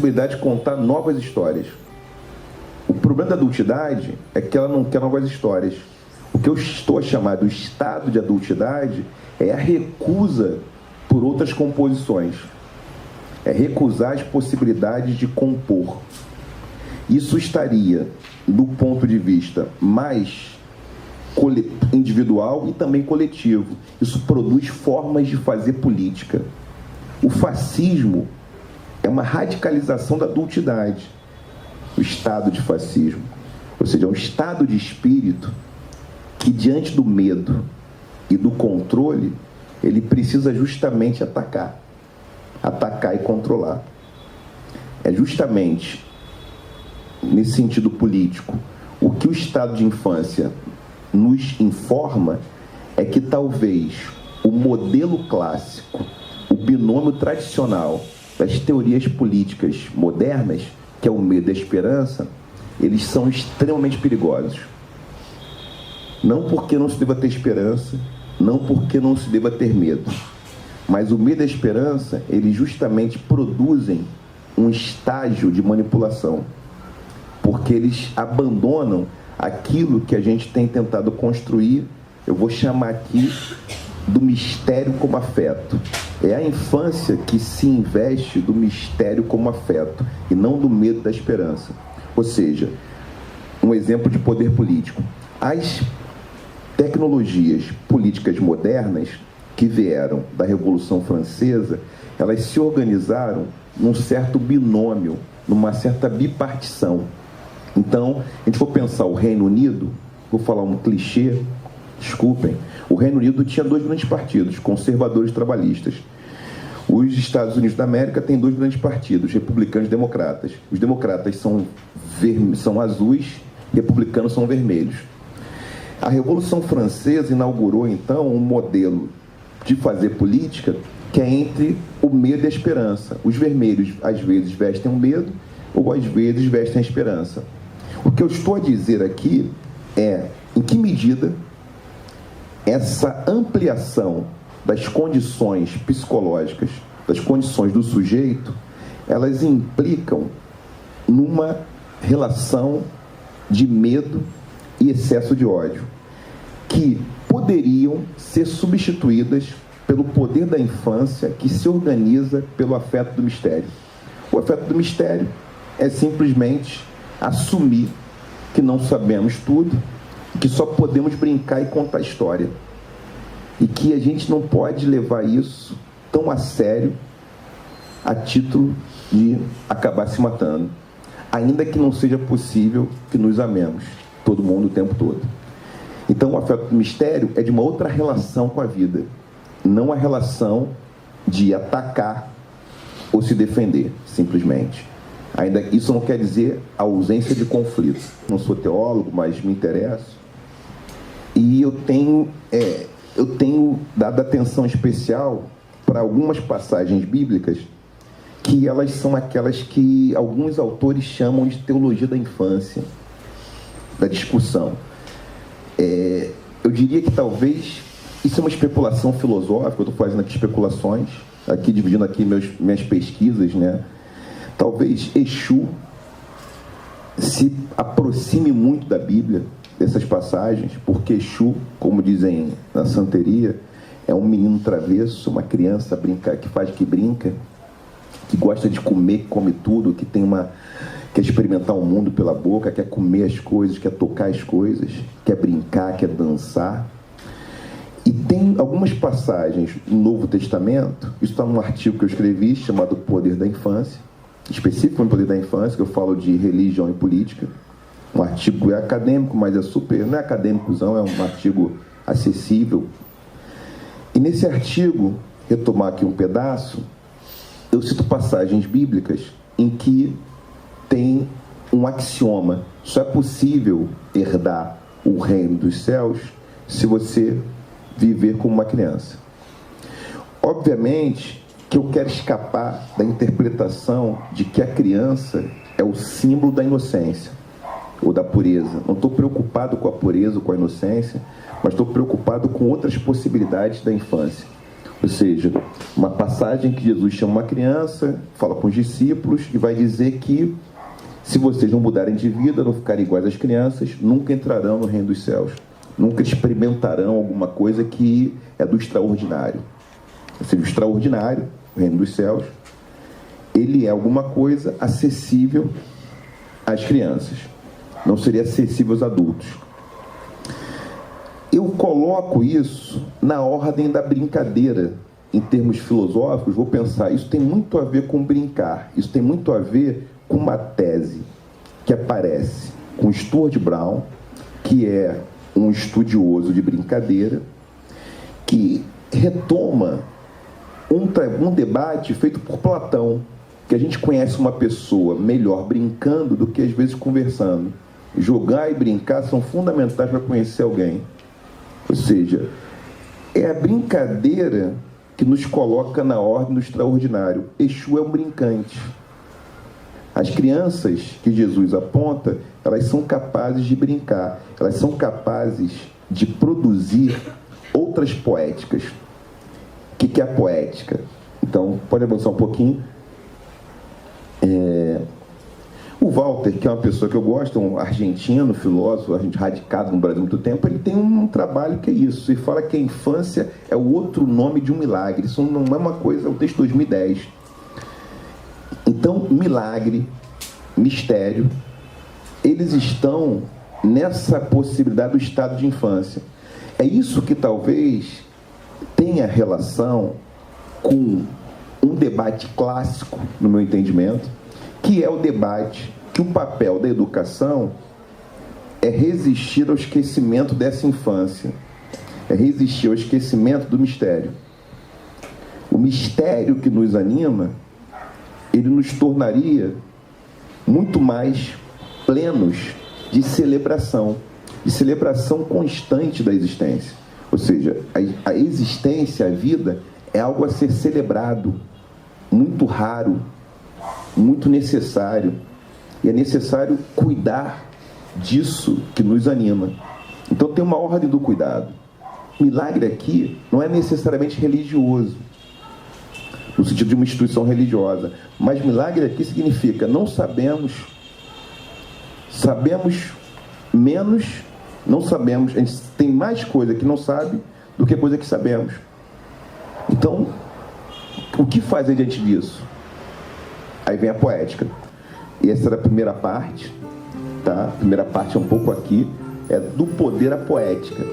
possibilidade de contar novas histórias. O problema da adultidade é que ela não quer novas histórias. O que eu estou a chamar do estado de adultidade é a recusa por outras composições. É recusar as possibilidades de compor. Isso estaria, do ponto de vista mais individual e também coletivo. Isso produz formas de fazer política. O fascismo é uma radicalização da adultidade, o estado de fascismo. Ou seja, é um estado de espírito que, diante do medo e do controle, ele precisa justamente atacar e controlar. É justamente nesse sentido político o que o estado de infância nos informa é que talvez o modelo clássico, o binômio tradicional das teorias políticas modernas, que é o medo e a esperança, eles são extremamente perigosos. Não porque não se deva ter esperança, não porque não se deva ter medo, mas o medo e a esperança, eles justamente produzem um estágio de manipulação, porque eles abandonam aquilo que a gente tem tentado construir, eu vou chamar aqui do mistério como afeto. É a infância que se investe do mistério como afeto, e não do medo da esperança. Ou seja, um exemplo de poder político. As tecnologias políticas modernas que vieram da Revolução Francesa, elas se organizaram num certo binômio, numa certa bipartição. Então, a gente for pensar o Reino Unido, vou falar um clichê, desculpem, o Reino Unido tinha dois grandes partidos, conservadores e trabalhistas. Os Estados Unidos da América têm dois grandes partidos, republicanos e democratas. Os democratas são azuis, republicanos são vermelhos. A Revolução Francesa inaugurou, então, um modelo de fazer política que é entre o medo e a esperança. Os vermelhos, às vezes, vestem o medo, ou às vezes vestem a esperança. O que eu estou a dizer aqui é em que medida essa ampliação das condições psicológicas, das condições do sujeito, elas implicam numa relação de medo e excesso de ódio, que poderiam ser substituídas pelo poder da infância, que se organiza pelo afeto do mistério. O afeto do mistério é simplesmente assumir que não sabemos tudo, que só podemos brincar e contar história. E que a gente não pode levar isso tão a sério a título de acabar se matando. Ainda que não seja possível que nos amemos, todo mundo o tempo todo. Então o afeto do mistério é de uma outra relação com a vida, não a relação de atacar ou se defender, simplesmente. Ainda isso não quer dizer a ausência de conflito. Não sou teólogo, mas me interesso. E eu tenho dado atenção especial para algumas passagens bíblicas que elas são aquelas que alguns autores chamam de teologia da infância, da discussão. Eu diria que talvez isso é uma especulação filosófica, eu estou fazendo aqui especulações, aqui dividindo aqui minhas pesquisas, né? Talvez Exu se aproxime muito da Bíblia, dessas passagens, porque Exu, como dizem na santeria, é um menino travesso, uma criança que brinca, que gosta de comer, que come tudo, que quer experimentar o mundo pela boca, quer comer as coisas, quer tocar as coisas, quer brincar, quer dançar. E tem algumas passagens no Novo Testamento, isso está num artigo que eu escrevi, chamado Poder da Infância, específico no Poder da Infância, que eu falo de religião e política. Um artigo é acadêmico, mas não é acadêmicozão, é um artigo acessível. E nesse artigo, retomar aqui um pedaço, eu cito passagens bíblicas em que tem um axioma: só é possível herdar o reino dos céus se você viver como uma criança. Obviamente que eu quero escapar da interpretação de que a criança é o símbolo da inocência ou da pureza. Não estou preocupado com a pureza ou com a inocência, mas estou preocupado com outras possibilidades da infância. Ou seja, uma passagem que Jesus chama uma criança, fala com os discípulos e vai dizer que se vocês não mudarem de vida, não ficarem iguais às crianças, nunca entrarão no reino dos céus. Nunca experimentarão alguma coisa que é do extraordinário. Ou seja, o extraordinário, o reino dos céus, ele é alguma coisa acessível às crianças. Não seria acessível aos adultos. Eu coloco isso na ordem da brincadeira. Em termos filosóficos, vou pensar, isso tem muito a ver com brincar. Isso tem muito a ver com uma tese que aparece com Stuart Brown, que é um estudioso de brincadeira, que retoma um debate feito por Platão, que a gente conhece uma pessoa melhor brincando do que às vezes conversando. Jogar e brincar são fundamentais para conhecer alguém. Ou seja, é a brincadeira que nos coloca na ordem do extraordinário. Exu é um brincante. As crianças que Jesus aponta, elas são capazes de brincar, elas são capazes de produzir outras poéticas. O que é a poética? Então, pode avançar um pouquinho. O Walter, que é uma pessoa que eu gosto, um argentino, filósofo, radicado no Brasil há muito tempo, ele tem um trabalho que é isso. Ele fala que a infância é o outro nome de um milagre. Isso não é uma coisa, é um texto de 2010. Então, milagre, mistério, eles estão nessa possibilidade do estado de infância. É isso que talvez tenha relação com um debate clássico, no meu entendimento, que é o debate que o papel da educação é resistir ao esquecimento dessa infância, é resistir ao esquecimento do mistério. O mistério que nos anima, ele nos tornaria muito mais plenos de celebração constante da existência. Ou seja, a existência, a vida, é algo a ser celebrado, muito raro, muito necessário. E é necessário cuidar disso que nos anima. Então tem uma ordem do cuidado. Milagre aqui não é necessariamente religioso, no sentido de uma instituição religiosa. Mas milagre aqui significa não sabemos menos, não sabemos, a gente tem mais coisa que não sabe do que coisa que sabemos. Então, o que fazer diante disso? Aí vem a poética. E essa era a primeira parte, tá? A primeira parte é um pouco aqui, é do poder à poética.